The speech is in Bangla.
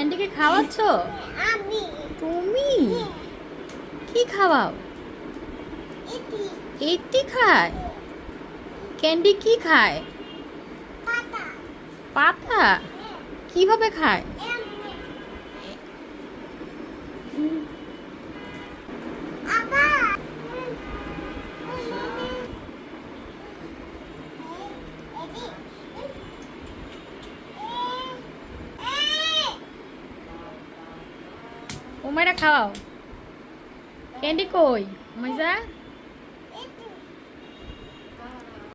ক্যান্ডিকে খাওয়াচ্ছ? আমি তুমি কি খাওয়াও? এটি এটি খায়? ক্যান্ডি কি খায়? পাতা পাতা? কিভাবে খায়? আবার উমাইরা খাওয়াও। ক্যান্ডি কই উমাইজা?